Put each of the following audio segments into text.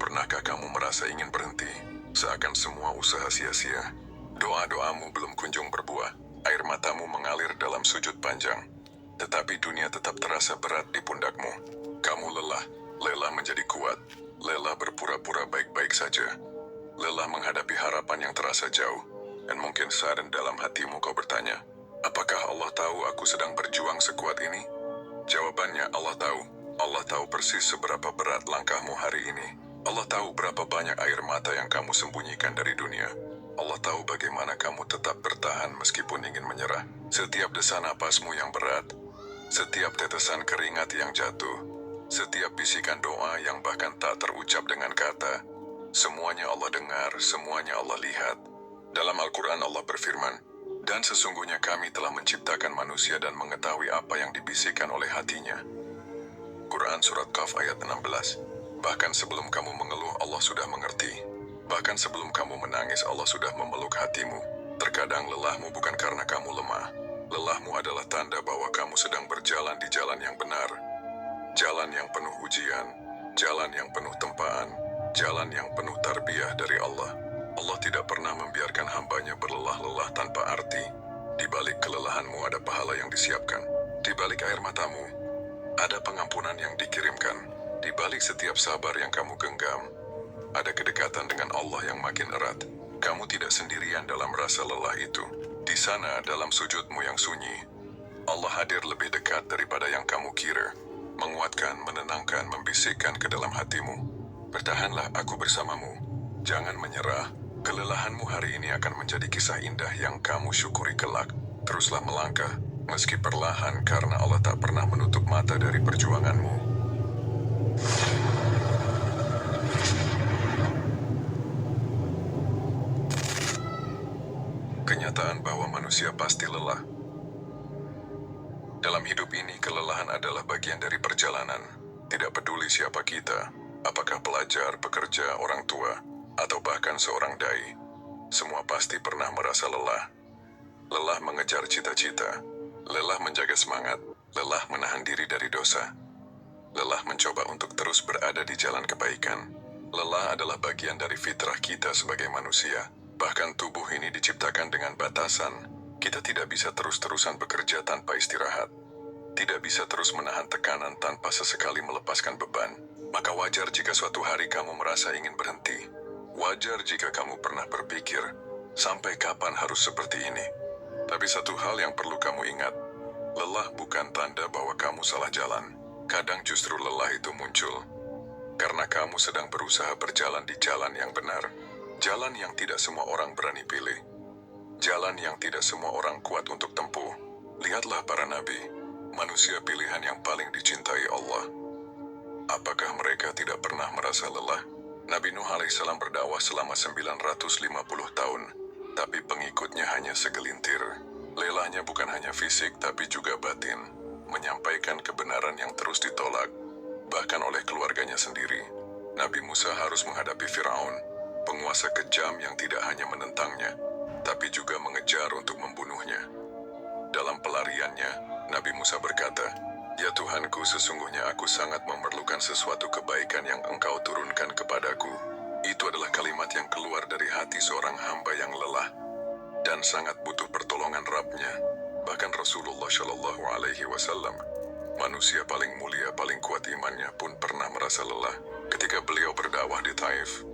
Pernahkah kamu merasa ingin berhenti, seakan semua usaha sia-sia? Doa-doamu belum kunjung berbuah, air matamu mengalir dalam sujud panjang. Tetapi dunia tetap terasa berat di pundakmu. Kamu lelah menjadi kuat, lelah berpura-pura baik-baik saja, lelah menghadapi harapan yang terasa jauh. Dan mungkin sadar dalam hatimu kau bertanya, apakah Allah tahu aku sedang berjuang sekuat ini? Jawabannya Allah tahu. Allah tahu persis seberapa berat langkahmu hari ini. Allah tahu berapa banyak air mata yang kamu sembunyikan dari dunia. Allah tahu bagaimana kamu tetap bertahan meskipun ingin menyerah. Setiap desan napasmu yang berat, setiap tetesan keringat yang jatuh, setiap bisikan doa yang bahkan tak terucap dengan kata, semuanya Allah dengar, semuanya Allah lihat. Dalam Al-Quran Allah berfirman, dan sesungguhnya kami telah menciptakan manusia dan mengetahui apa yang dibisikkan oleh hatinya. Quran Surat Qaf ayat 16. Bahkan sebelum kamu mengeluh Allah sudah mengerti. Bahkan sebelum kamu menangis Allah sudah memeluk hatimu. Terkadang lelahmu bukan karena kamu lemah. Lelahmu adalah tanda bahwa kamu sedang berjalan di jalan yang benar. Jalan yang penuh ujian, jalan yang penuh tempaan, jalan yang penuh tarbiyah dari Allah. Allah tidak pernah membiarkan hambanya berlelah-lelah tanpa arti. Di balik kelelahanmu ada pahala yang disiapkan. Di balik air matamu, ada pengampunan yang dikirimkan. Di balik setiap sabar yang kamu genggam, ada kedekatan dengan Allah yang makin erat. Kamu tidak sendirian dalam rasa lelah itu. Di sana, dalam sujudmu yang sunyi, Allah hadir lebih dekat daripada yang kamu kira. Menguatkan, menenangkan, membisikkan ke dalam hatimu. Bertahanlah, aku bersamamu. Jangan menyerah. Kelelahanmu hari ini akan menjadi kisah indah yang kamu syukuri kelak. Teruslah melangkah, meski perlahan karena Allah tak pernah menutup mata dari perjuanganmu. Kenyataan bahwa manusia pasti lelah. Dalam hidup ini, kelelahan adalah bagian dari perjalanan. Tidak peduli siapa kita, apakah pelajar, pekerja, orang tua, atau bahkan seorang dai, semua pasti pernah merasa lelah. Lelah mengejar cita-cita, lelah menjaga semangat, lelah menahan diri dari dosa, lelah mencoba untuk terus berada di jalan kebaikan. Lelah adalah bagian dari fitrah kita sebagai manusia. Bahkan tubuh ini diciptakan dengan batasan. Kita tidak bisa terus-terusan bekerja tanpa istirahat. Tidak bisa terus menahan tekanan tanpa sesekali melepaskan beban. Maka wajar jika suatu hari kamu merasa ingin berhenti. Wajar jika kamu pernah berpikir, sampai kapan harus seperti ini? Tapi satu hal yang perlu kamu ingat, lelah bukan tanda bahwa kamu salah jalan. Kadang justru lelah itu muncul karena kamu sedang berusaha berjalan di jalan yang benar. Jalan yang tidak semua orang berani pilih. Jalan yang tidak semua orang kuat untuk tempuh. Lihatlah para nabi, manusia pilihan yang paling dicintai Allah. Apakah mereka tidak pernah merasa lelah? Nabi Nuh alaihissalam berdakwah selama 950 tahun, tapi pengikutnya hanya segelintir. Lelahnya bukan hanya fisik, tapi juga batin. Menyampaikan kebenaran yang terus ditolak, bahkan oleh keluarganya sendiri. Nabi Musa harus menghadapi Firaun, penguasa kejam yang tidak hanya menentangnya, tapi juga mengejar untuk membunuhnya. Dalam pelariannya, Nabi Musa berkata, "Ya Tuhanku, sesungguhnya aku sangat memerlukan sesuatu kebaikan yang Engkau turunkan kepadaku." Itu adalah kalimat yang keluar dari hati seorang hamba yang lelah dan sangat butuh pertolongan Rabb-nya. Bahkan Rasulullah Shallallahu Alaihi Wasallam, manusia paling mulia, paling kuat imannya, pun pernah merasa lelah ketika beliau berdakwah di Taif.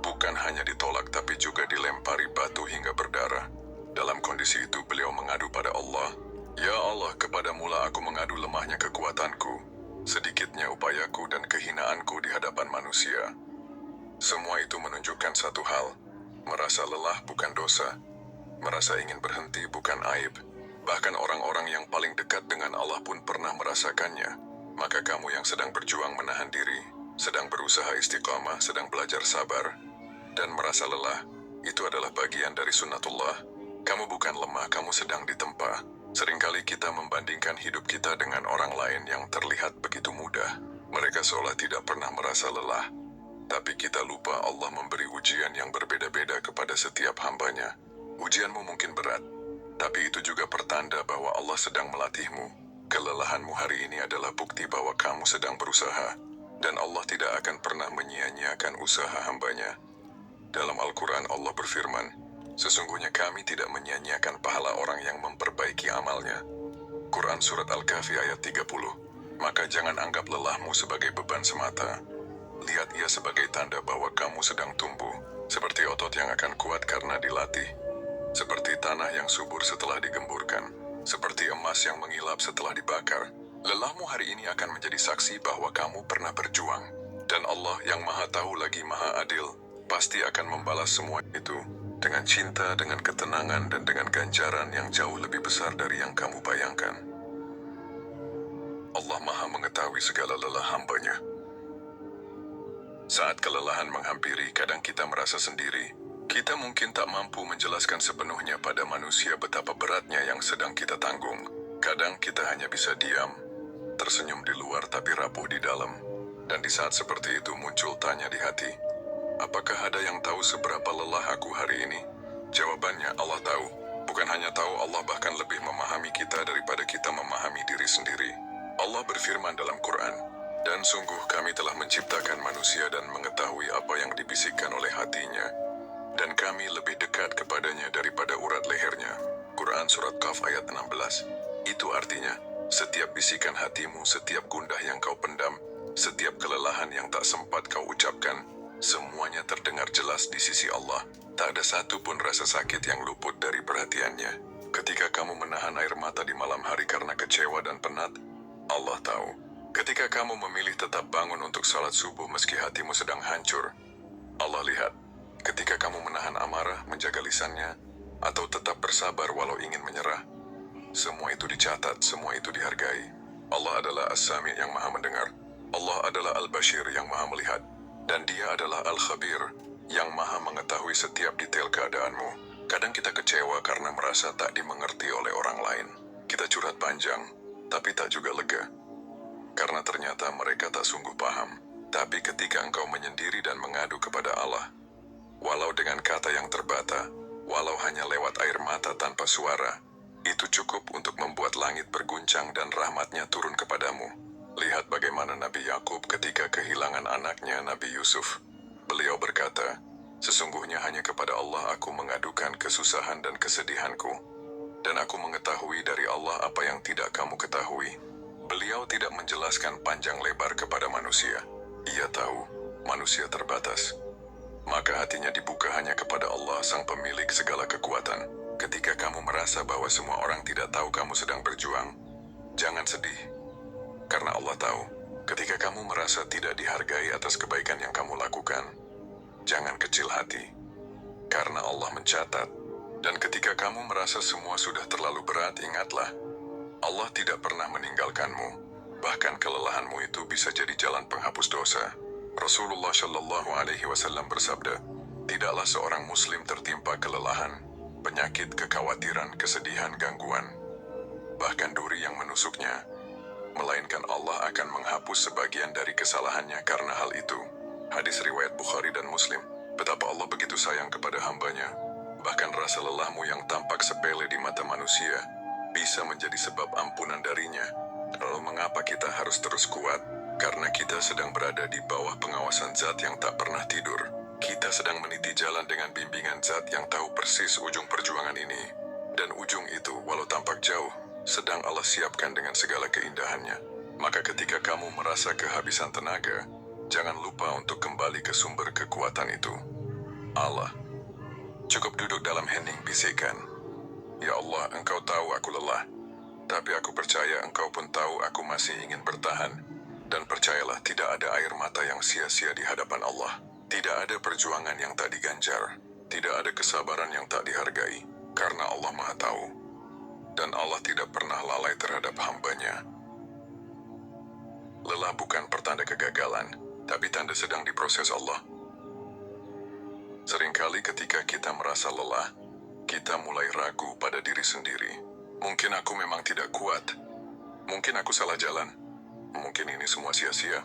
Bukan hanya ditolak, tapi juga dilempari batu hingga berdarah. Dalam kondisi itu beliau mengadu pada Allah, "Ya Allah, kepadamulah aku mengadu lemahnya kekuatanku, sedikitnya upayaku dan kehinaanku di hadapan manusia." Semua itu menunjukkan satu hal, merasa lelah bukan dosa, merasa ingin berhenti bukan aib. Bahkan orang-orang yang paling dekat dengan Allah pun pernah merasakannya. Maka kamu yang sedang berjuang menahan diri, sedang berusaha istiqamah, sedang belajar sabar, dan merasa lelah, itu adalah bagian dari sunnatullah. Kamu bukan lemah, kamu sedang ditempa. Seringkali kita membandingkan hidup kita dengan orang lain yang terlihat begitu mudah. Mereka seolah tidak pernah merasa lelah. Tapi kita lupa Allah memberi ujian yang berbeda-beda kepada setiap hambanya. Ujianmu mungkin berat, tapi itu juga pertanda bahwa Allah sedang melatihmu. Kelelahanmu hari ini adalah bukti bahwa kamu sedang berusaha. Dan Allah tidak akan pernah menyia-nyiakan usaha hambanya. Dalam Al-Quran Allah berfirman, sesungguhnya kami tidak menyia-nyiakan pahala orang yang memperbaiki amalnya. Quran Surat Al-Kahfi ayat 30. Maka jangan anggap lelahmu sebagai beban semata. Lihat ia sebagai tanda bahwa kamu sedang tumbuh, seperti otot yang akan kuat karena dilatih, seperti tanah yang subur setelah digemburkan, seperti emas yang mengilap setelah dibakar. Lelahmu hari ini akan menjadi saksi bahwa kamu pernah berjuang. Dan Allah yang Maha Tahu lagi Maha Adil, pasti akan membalas semua itu dengan cinta, dengan ketenangan, dan dengan ganjaran yang jauh lebih besar dari yang kamu bayangkan. Allah Maha mengetahui segala lelah hambanya. Saat kelelahan menghampiri, kadang kita merasa sendiri. Kita mungkin tak mampu menjelaskan sepenuhnya pada manusia betapa beratnya yang sedang kita tanggung. Kadang kita hanya bisa diam, tersenyum di luar tapi rapuh di dalam. Dan di saat seperti itu muncul tanya di hati, apakah ada yang tahu seberapa lelah aku hari ini? Jawabannya, Allah tahu. Bukan hanya tahu, Allah bahkan lebih memahami kita daripada kita memahami diri sendiri. Allah berfirman dalam Quran, dan sungguh kami telah menciptakan manusia dan mengetahui apa yang dibisikkan oleh hatinya. Dan kami lebih dekat kepadanya daripada urat lehernya. Quran Surat Qaf ayat 16. Itu artinya, setiap bisikan hatimu, setiap gundah yang kau pendam, setiap kelelahan yang tak sempat kau ucapkan, semuanya terdengar jelas di sisi Allah. Tak ada satu pun rasa sakit yang luput dari perhatiannya. Ketika kamu menahan air mata di malam hari karena kecewa dan penat, Allah tahu. Ketika kamu memilih tetap bangun untuk salat subuh meski hatimu sedang hancur, Allah lihat. Ketika kamu menahan amarah, menjaga lisannya, atau tetap bersabar walau ingin menyerah, semua itu dicatat, semua itu dihargai. Allah adalah As-Sami yang maha mendengar. Allah adalah Al-Bashir yang maha melihat. Dan Dia adalah Al-Khabir yang maha mengetahui setiap detail keadaanmu. Kadang kita kecewa karena merasa tak dimengerti oleh orang lain. Kita curhat panjang, tapi tak juga lega. Karena ternyata mereka tak sungguh paham. Tapi ketika engkau menyendiri dan mengadu kepada Allah, walau dengan kata yang terbata, walau hanya lewat air mata tanpa suara, itu cukup untuk membuat langit berguncang dan rahmatnya turun kepadamu. Lihat bagaimana Nabi Yakub ketika kehilangan anaknya Nabi Yusuf. Beliau berkata, sesungguhnya hanya kepada Allah aku mengadukan kesusahan dan kesedihanku. Dan aku mengetahui dari Allah apa yang tidak kamu ketahui. Beliau tidak menjelaskan panjang lebar kepada manusia. Ia tahu, manusia terbatas. Maka hatinya dibuka hanya kepada Allah sang pemilik segala kekuatan. Ketika kamu merasa bahwa semua orang tidak tahu kamu sedang berjuang, jangan sedih. Karena Allah tahu. Ketika kamu merasa tidak dihargai atas kebaikan yang kamu lakukan, jangan kecil hati. Karena Allah mencatat. Dan ketika kamu merasa semua sudah terlalu berat, ingatlah, Allah tidak pernah meninggalkanmu. Bahkan kelelahanmu itu bisa jadi jalan penghapus dosa. Rasulullah Shallallahu Alaihi Wasallam bersabda, tidaklah seorang Muslim tertimpa kelelahan, penyakit, kekhawatiran, kesedihan, gangguan, bahkan duri yang menusuknya, melainkan Allah akan menghapus sebagian dari kesalahannya karena hal itu. Hadis riwayat Bukhari dan Muslim. Betapa Allah begitu sayang kepada hambanya. Bahkan rasa lelahmu yang tampak sepele di mata manusia bisa menjadi sebab ampunan darinya. Lalu mengapa kita harus terus kuat? Karena kita sedang berada di bawah pengawasan Zat yang tak pernah tidur. Kita sedang meniti jalan dengan bimbingan Zat yang tahu persis ujung perjuangan ini. Dan ujung itu, walau tampak jauh, sedang Allah siapkan dengan segala keindahannya. Maka ketika kamu merasa kehabisan tenaga, jangan lupa untuk kembali ke sumber kekuatan itu, Allah. Cukup duduk dalam hening bisikan, ya Allah, Engkau tahu aku lelah, tapi aku percaya Engkau pun tahu aku masih ingin bertahan. Dan percayalah, tidak ada air mata yang sia-sia di hadapan Allah. Tidak ada perjuangan yang tak diganjar. Tidak ada kesabaran yang tak dihargai. Karena Allah Maha Tahu. Dan Allah tidak pernah lalai terhadap hambanya. Lelah bukan pertanda kegagalan, tapi tanda sedang diproses Allah. Seringkali ketika kita merasa lelah, kita mulai ragu pada diri sendiri. Mungkin aku memang tidak kuat. Mungkin aku salah jalan. Mungkin ini semua sia-sia.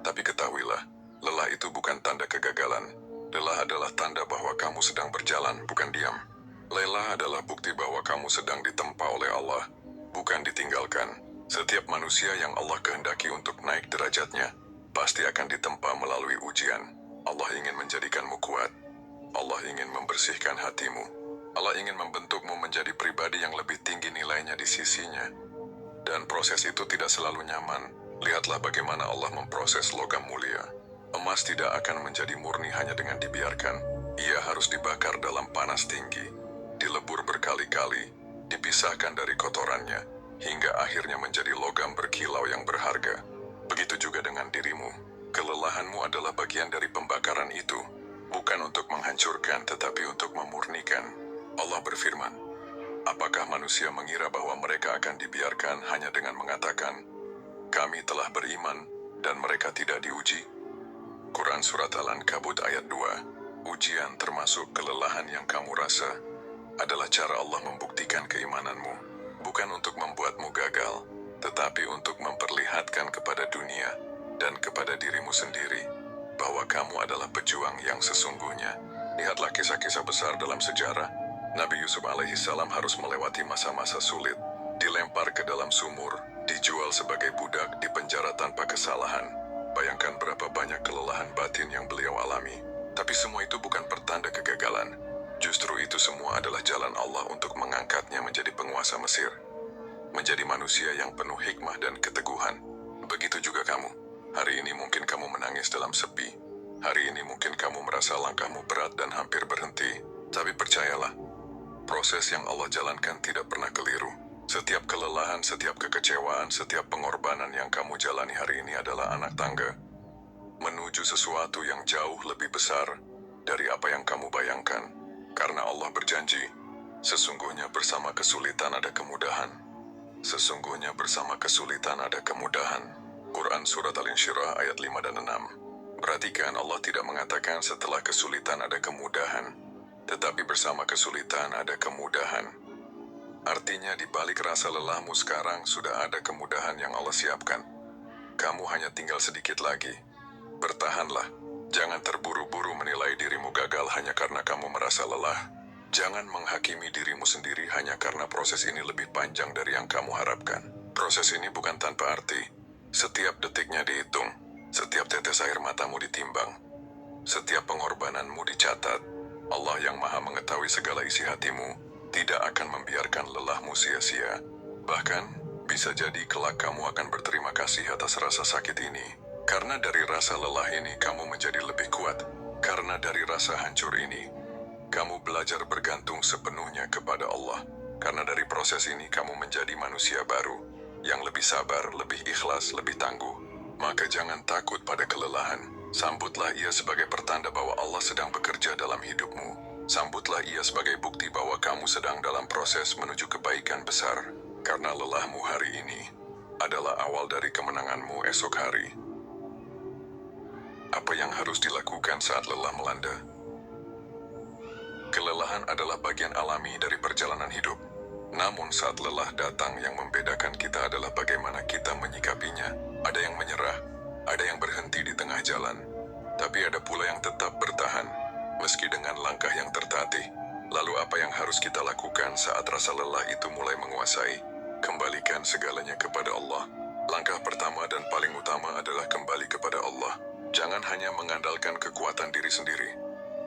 Tapi ketahuilah, lelah itu bukan tanda kegagalan. Lelah adalah tanda bahwa kamu sedang berjalan, bukan diam. Lelah adalah bukti bahwa kamu sedang ditempa oleh Allah, bukan ditinggalkan. Setiap manusia yang Allah kehendaki untuk naik derajatnya, pasti akan ditempa melalui ujian. Allah ingin menjadikanmu kuat. Allah ingin membersihkan hatimu. Allah ingin membentukmu menjadi pribadi yang lebih tinggi nilainya di sisinya. Dan proses itu tidak selalu nyaman. Lihatlah bagaimana Allah memproses logam mulia. Emas tidak akan menjadi murni hanya dengan dibiarkan. Ia harus dibakar dalam panas tinggi, dilebur berkali-kali, dipisahkan dari kotorannya, hingga akhirnya menjadi logam berkilau yang berharga. Begitu juga dengan dirimu. Kelelahanmu adalah bagian dari pembakaran itu, bukan untuk menghancurkan tetapi untuk memurnikan. Allah berfirman, apakah manusia mengira bahwa mereka akan dibiarkan hanya dengan mengatakan, kami telah beriman dan mereka tidak diuji? Quran Surat Al-Ankabut ayat 2. Ujian termasuk kelelahan yang kamu rasa adalah cara Allah membuktikan keimananmu, bukan untuk membuatmu gagal, tetapi untuk memperlihatkan kepada dunia dan kepada dirimu sendiri bahwa kamu adalah pejuang yang sesungguhnya. Lihatlah kisah-kisah besar dalam sejarah. Nabi Yusuf alaihissalam harus melewati masa-masa sulit, dilempar ke dalam sumur, dijual sebagai budak, dipenjara tanpa kesalahan. Bayangkan berapa banyak kelelahan batin yang beliau alami. Tapi semua itu bukan pertanda kegagalan. Justru itu semua adalah jalan Allah untuk mengangkatnya menjadi penguasa Mesir. Menjadi manusia yang penuh hikmah dan keteguhan. Begitu juga kamu. Hari ini mungkin kamu menangis dalam sepi. Hari ini mungkin kamu merasa langkahmu berat dan hampir berhenti. Tapi percayalah, proses yang Allah jalankan tidak pernah keliru. Setiap kelelahan, setiap kekecewaan, setiap pengorbanan yang kamu jalani hari ini adalah anak tangga menuju sesuatu yang jauh lebih besar dari apa yang kamu bayangkan. Karena Allah berjanji, sesungguhnya bersama kesulitan ada kemudahan. Sesungguhnya bersama kesulitan ada kemudahan. Quran Surat Al-Insyirah ayat 5 dan 6. Perhatikan, Allah tidak mengatakan setelah kesulitan ada kemudahan, tetapi bersama kesulitan ada kemudahan. Artinya di balik rasa lelahmu sekarang sudah ada kemudahan yang Allah siapkan. Kamu hanya tinggal sedikit lagi. Bertahanlah. Jangan terburu-buru menilai dirimu gagal hanya karena kamu merasa lelah. Jangan menghakimi dirimu sendiri hanya karena proses ini lebih panjang dari yang kamu harapkan. Proses ini bukan tanpa arti. Setiap detiknya dihitung. Setiap tetes air matamu ditimbang. Setiap pengorbananmu dicatat. Allah yang Maha mengetahui segala isi hatimu tidak akan membiarkan lelahmu sia-sia. Bahkan, bisa jadi kelak kamu akan berterima kasih atas rasa sakit ini. Karena dari rasa lelah ini kamu menjadi lebih kuat. Karena dari rasa hancur ini, kamu belajar bergantung sepenuhnya kepada Allah. Karena dari proses ini kamu menjadi manusia baru, yang lebih sabar, lebih ikhlas, lebih tangguh. Maka jangan takut pada kelelahan. Sambutlah ia sebagai pertanda bahwa Allah sedang bekerja dalam hidupmu. Sambutlah ia sebagai bukti bahwa kamu sedang dalam proses menuju kebaikan besar. Karena lelahmu hari ini adalah awal dari kemenanganmu esok hari. Apa yang harus dilakukan saat lelah melanda? Kelelahan adalah bagian alami dari perjalanan hidup. Namun saat lelah datang, yang membedakan kita adalah bagaimana kita menyikapinya. Ada yang menyerah, ada yang berhenti di tengah jalan. Tapi ada pula yang tetap bertahan, meski dengan langkah yang tertatih. Lalu apa yang harus kita lakukan saat rasa lelah itu mulai menguasai? Kembalikan segalanya kepada Allah. Langkah pertama dan paling utama adalah kembali kepada Allah. Jangan hanya mengandalkan kekuatan diri sendiri,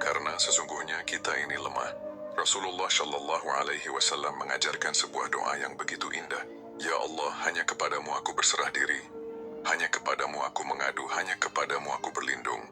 karena sesungguhnya kita ini lemah. Rasulullah Shallallahu Alaihi Wasallam mengajarkan sebuah doa yang begitu indah. Ya Allah, hanya kepadamu aku berserah diri, hanya kepadamu aku mengadu, hanya kepadamu aku berlindung,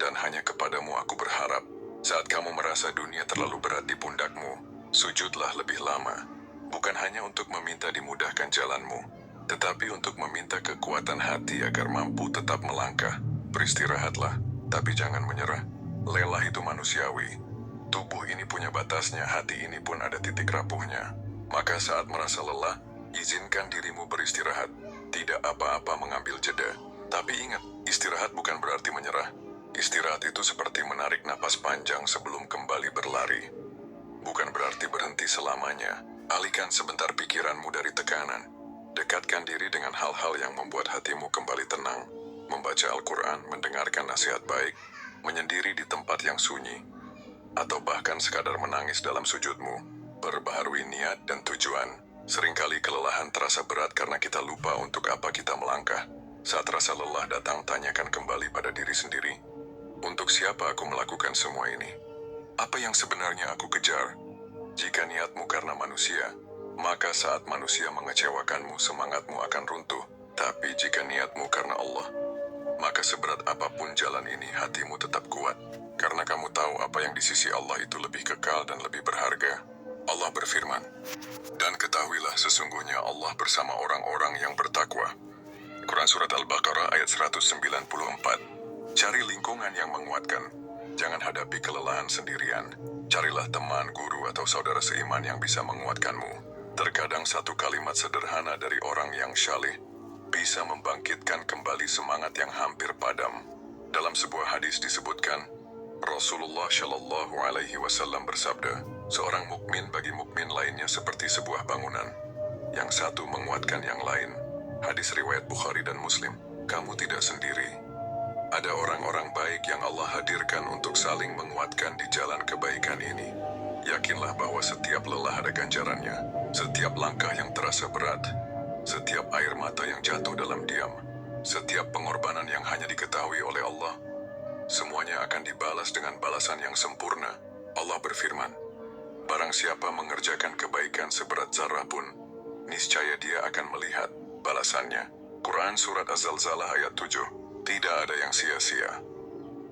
dan hanya kepadamu aku berharap. Saat kamu merasa dunia terlalu berat di pundakmu, sujudlah lebih lama, bukan hanya untuk meminta dimudahkan jalanmu, tetapi untuk meminta kekuatan hati agar mampu tetap melangkah. Beristirahatlah, tapi jangan menyerah. Lelah itu manusiawi. Tubuh ini punya batasnya, hati ini pun ada titik rapuhnya. Maka saat merasa lelah, izinkan dirimu beristirahat. Tidak apa-apa mengambil jeda. Tapi ingat, istirahat bukan berarti menyerah. Istirahat itu seperti menarik napas panjang sebelum kembali berlari. Bukan berarti berhenti selamanya. Alihkan sebentar pikiranmu dari tekanan. Dekatkan diri dengan hal-hal yang membuat hatimu kembali tenang. Membaca Al-Quran, mendengarkan nasihat baik, menyendiri di tempat yang sunyi, atau bahkan sekadar menangis dalam sujudmu. Perbaharui niat dan tujuan. Seringkali kelelahan terasa berat karena kita lupa untuk apa kita melangkah. Saat rasa lelah datang, tanyakan kembali pada diri sendiri, untuk siapa aku melakukan semua ini? Apa yang sebenarnya aku kejar? Jika niatmu karena manusia, maka saat manusia mengecewakanmu, semangatmu akan runtuh. Tapi jika niatmu karena Allah, maka seberat apapun jalan ini, hatimu tetap kuat. Karena kamu tahu apa yang di sisi Allah itu lebih kekal dan lebih berharga. Allah berfirman, dan ketahuilah sesungguhnya Allah bersama orang-orang yang bertakwa. Quran Surat Al-Baqarah ayat 194. Cari lingkungan yang menguatkan. Jangan hadapi kelelahan sendirian. Carilah teman, guru, atau saudara seiman yang bisa menguatkanmu. Terkadang satu kalimat sederhana dari orang yang syalih bisa membangkitkan kembali semangat yang hampir padam. Dalam sebuah hadis disebutkan, Rasulullah Shallallahu Alaihi Wasallam bersabda, seorang mukmin bagi mukmin lainnya seperti sebuah bangunan. Yang satu menguatkan yang lain. Hadis riwayat Bukhari dan Muslim. Kamu tidak sendiri. Ada orang-orang baik yang Allah hadirkan untuk saling menguatkan di jalan kebaikan ini. Yakinlah bahwa setiap lelah ada ganjarannya. Setiap langkah yang terasa berat. Setiap air mata yang jatuh dalam diam. Setiap pengorbanan yang hanya diketahui oleh Allah. Semuanya akan dibalas dengan balasan yang sempurna. Allah berfirman, barang siapa mengerjakan kebaikan seberat zarah pun, niscaya dia akan melihat balasannya. Quran Surat Az-Zalzalah ayat 7. Tidak ada yang sia-sia.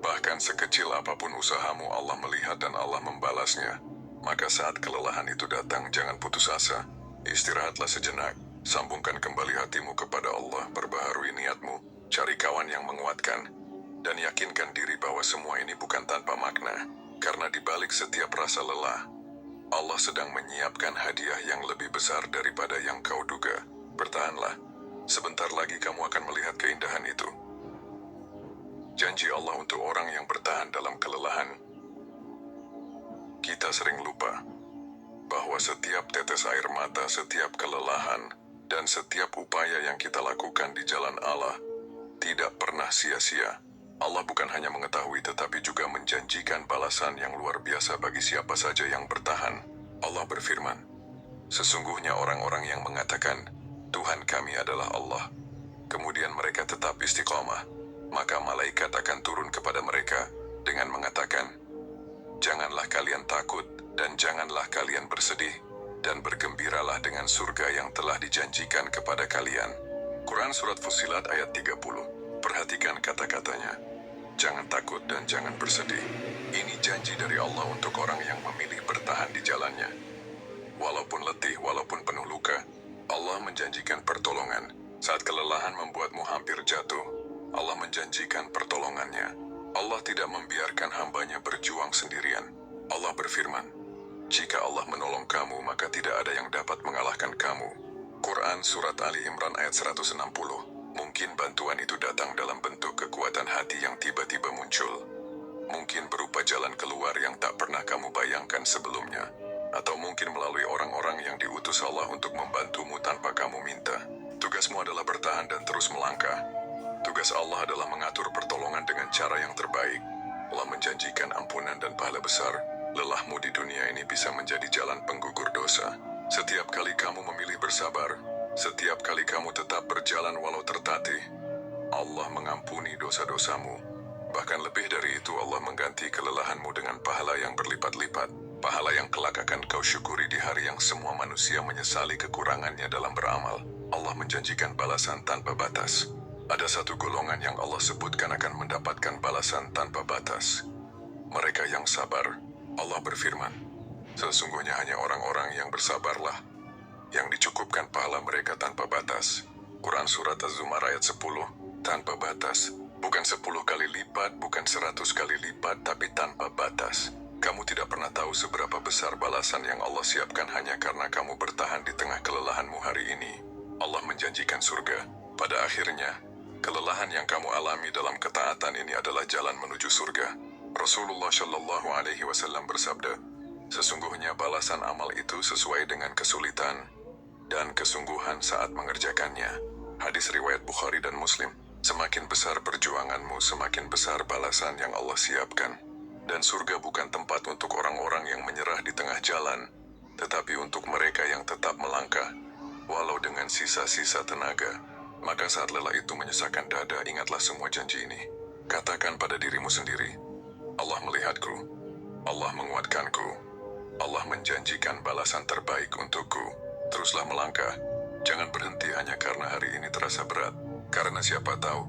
Bahkan sekecil apapun usahamu, Allah melihat dan Allah membalasnya. Maka saat kelelahan itu datang, jangan putus asa. Istirahatlah sejenak. Sambungkan kembali hatimu kepada Allah. Perbaharui niatmu. Cari kawan yang menguatkan. Dan yakinkan diri bahwa semua ini bukan tanpa makna. Karena di balik setiap rasa lelah, Allah sedang menyiapkan hadiah yang lebih besar daripada yang kau duga. Bertahanlah. Sebentar lagi kamu akan melihat keindahan itu. Janji Allah untuk orang yang bertahan dalam kelelahan. Kita sering lupa bahwa setiap tetes air mata, setiap kelelahan, dan setiap upaya yang kita lakukan di jalan Allah tidak pernah sia-sia. Allah bukan hanya mengetahui tetapi juga menjanjikan balasan yang luar biasa bagi siapa saja yang bertahan. Allah berfirman, sesungguhnya orang-orang yang mengatakan, Tuhan kami adalah Allah, kemudian mereka tetap istiqomah, maka malaikat akan turun kepada mereka dengan mengatakan, janganlah kalian takut dan janganlah kalian bersedih, dan bergembiralah dengan surga yang telah dijanjikan kepada kalian. Quran Surat Fussilat ayat 30. Perhatikan kata-katanya, jangan takut dan jangan bersedih. Ini janji dari Allah untuk orang yang memilih bertahan di jalannya. Walaupun letih, walaupun penuh luka, Allah menjanjikan pertolongan. Saat kelelahan membuatmu hampir jatuh, Allah menjanjikan pertolongannya. Allah tidak membiarkan hambanya berjuang sendirian. Allah berfirman, jika Allah menolong kamu, maka tidak ada yang dapat mengalahkan kamu. Quran Surat Ali Imran ayat 160. Mungkin bantuan itu datang dalam bentuk kekuatan hati yang tiba-tiba muncul. Mungkin berupa jalan keluar yang tak pernah kamu bayangkan sebelumnya. Atau mungkin melalui orang-orang yang diutus Allah untuk membantumu tanpa kamu minta. Tugasmu adalah bertahan dan terus melangkah. Tugas Allah adalah mengatur pertolongan dengan cara yang terbaik. Allah menjanjikan ampunan dan pahala besar. Lelahmu di dunia ini bisa menjadi jalan penggugur dosa. Setiap kali kamu memilih bersabar, setiap kali kamu tetap berjalan walau tertatih, Allah mengampuni dosa-dosamu. Bahkan lebih dari itu, Allah mengganti kelelahanmu dengan pahala yang berlipat-lipat. Pahala yang kelak akan kau syukuri di hari yang semua manusia menyesali kekurangannya dalam beramal. Allah menjanjikan balasan tanpa batas. Ada satu golongan yang Allah sebutkan akan mendapatkan balasan tanpa batas. Mereka yang sabar. Allah berfirman, sesungguhnya hanya orang-orang yang bersabarlah yang dicukupkan pahala mereka tanpa batas. Quran Surat Az-Zumar ayat 10. Tanpa batas. Bukan 10 kali lipat, bukan 100 kali lipat, tapi tanpa batas. Kamu tidak pernah tahu seberapa besar balasan yang Allah siapkan hanya karena kamu bertahan di tengah kelelahanmu hari ini. Allah menjanjikan surga. Pada akhirnya, kelelahan yang kamu alami dalam ketaatan ini adalah jalan menuju surga. Rasulullah Shallallahu Alaihi Wasallam bersabda, sesungguhnya balasan amal itu sesuai dengan kesulitan dan kesungguhan saat mengerjakannya. Hadis riwayat Bukhari dan Muslim. Semakin besar perjuanganmu, semakin besar balasan yang Allah siapkan. Dan surga bukan tempat untuk orang-orang yang menyerah di tengah jalan, tetapi untuk mereka yang tetap melangkah, walau dengan sisa-sisa tenaga. Maka saat lelah itu menyesakkan dada, ingatlah semua janji ini. Katakan pada dirimu sendiri, Allah melihatku, Allah menguatkanku, Allah menjanjikan balasan terbaik untukku. Teruslah melangkah, jangan berhenti hanya karena hari ini terasa berat. Karena siapa tahu,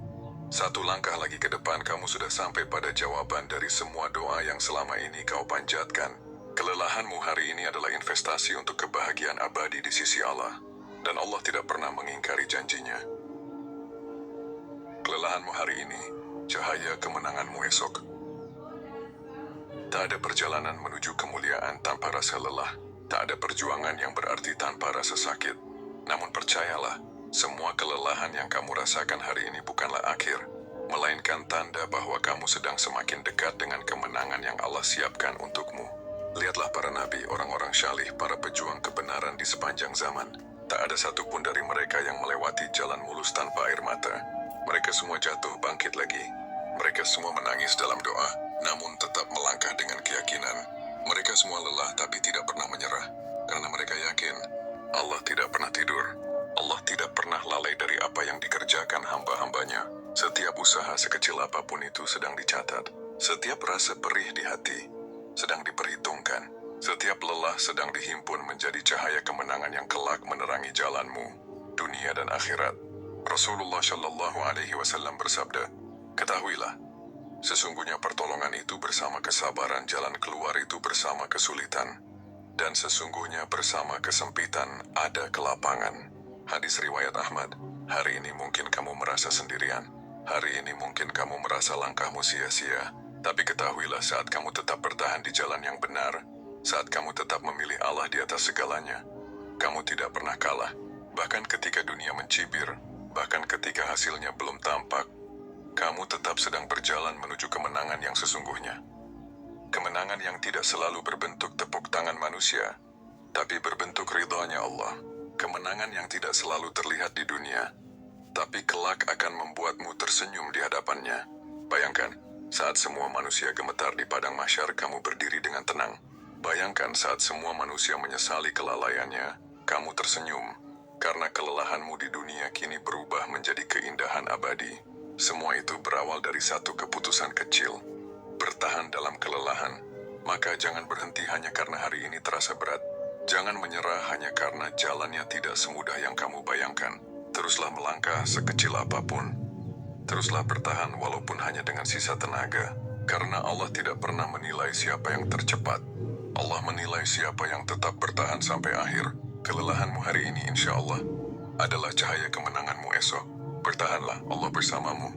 satu langkah lagi ke depan kamu sudah sampai pada jawaban dari semua doa yang selama ini kau panjatkan. Kelelahanmu hari ini adalah investasi untuk kebahagiaan abadi di sisi Allah. Dan Allah tidak pernah mengingkari janjinya. Kelelahanmu hari ini, cahaya kemenanganmu esok. Tak ada perjalanan menuju kemuliaan tanpa rasa lelah. Tak ada perjuangan yang berarti tanpa rasa sakit. Namun percayalah, semua kelelahan yang kamu rasakan hari ini bukanlah akhir, melainkan tanda bahwa kamu sedang semakin dekat dengan kemenangan yang Allah siapkan untukmu. Lihatlah para nabi, orang-orang syalih, para pejuang kebenaran di sepanjang zaman. Tak ada satupun dari mereka yang melewati jalan mulus tanpa air mata. Mereka semua jatuh bangkit lagi. Mereka semua menangis dalam doa, namun tetap melangkah dengan keyakinan. Mereka semua lelah tapi tidak pernah menyerah, karena mereka yakin Allah tidak pernah tidur. Allah tidak pernah lalai dari apa yang dikerjakan hamba-hambanya. Setiap usaha sekecil apapun itu sedang dicatat. Setiap rasa perih di hati sedang diperhitungkan. Setiap lelah sedang dihimpun menjadi cahaya kemenangan yang kelak menerangi jalanmu, dunia dan akhirat. Rasulullah Shallallahu Alaihi Wasallam bersabda, ketahuilah, sesungguhnya pertolongan itu bersama kesabaran, jalan keluar itu bersama kesulitan, dan sesungguhnya bersama kesempitan ada kelapangan. Hadis riwayat Ahmad. Hari ini mungkin kamu merasa sendirian. Hari ini mungkin kamu merasa langkahmu sia-sia. Tapi ketahuilah, saat kamu tetap bertahan di jalan yang benar, saat kamu tetap memilih Allah di atas segalanya, kamu tidak pernah kalah. Bahkan ketika dunia mencibir, bahkan ketika hasilnya belum tampak, kamu tetap sedang berjalan menuju kemenangan yang sesungguhnya. Kemenangan yang tidak selalu berbentuk tepuk tangan manusia, tapi berbentuk ridhonya Allah. Kemenangan yang tidak selalu terlihat di dunia, tapi kelak akan membuatmu tersenyum di hadapannya. Bayangkan, saat semua manusia gemetar di padang mahsyar, kamu berdiri dengan tenang. Bayangkan saat semua manusia menyesali kelalaiannya, kamu tersenyum. Karena kelelahanmu di dunia kini berubah menjadi keindahan abadi. Semua itu berawal dari satu keputusan kecil. Bertahan dalam kelelahan. Maka jangan berhenti hanya karena hari ini terasa berat. Jangan menyerah hanya karena jalannya tidak semudah yang kamu bayangkan. Teruslah melangkah sekecil apapun. Teruslah bertahan walaupun hanya dengan sisa tenaga. Karena Allah tidak pernah menilai siapa yang tercepat. Allah menilai siapa yang tetap bertahan sampai akhir. Kelelahanmu hari ini insya Allah adalah cahaya kemenanganmu esok. Bertahanlah, Allah bersamamu.